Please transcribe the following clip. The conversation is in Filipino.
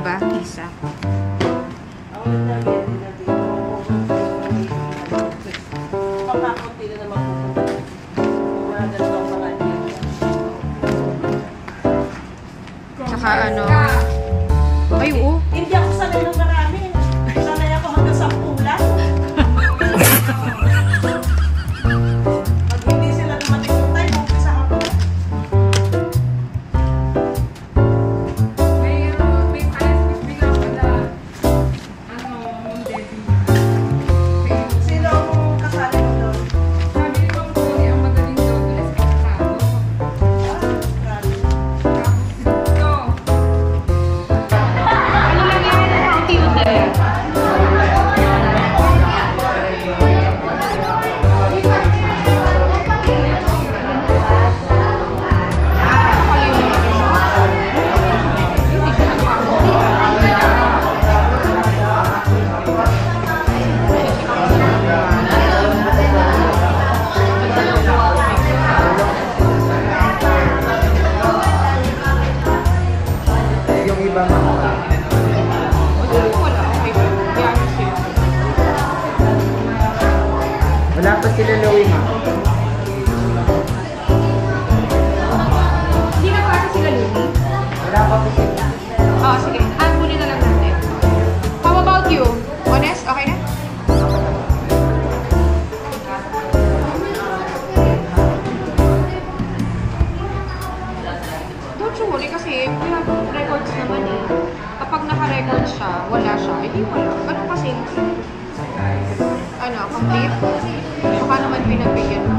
ba? Isa. Tsaka ano... Ay, oo. Hindi ako sanay ng marami. Sanay ako hanggang 10 lang. Pag hindi sila dumating yung time, umpisa ako. May bigla pala, Ma'am Debbie. Sino ang kasali mo doon? Sabi ni Ma'am Tony, ang magaling daw doon is Kaprado. Grabe. Tapos ito, Ano lang yan? Unti-unti. Yung iba mga wala pa sila Louie ma. Hindi na para sila Lumi? Wala pa po sila. Oo, sige. Kunin na lang natin. How about you? Honest? Okay na? Don't you worry kasi we have records naman eh. Kapag naka-record siya, wala siya, hindi wala. Ganun kasi. Ano, complete? Baka naman pinagbigyan mo.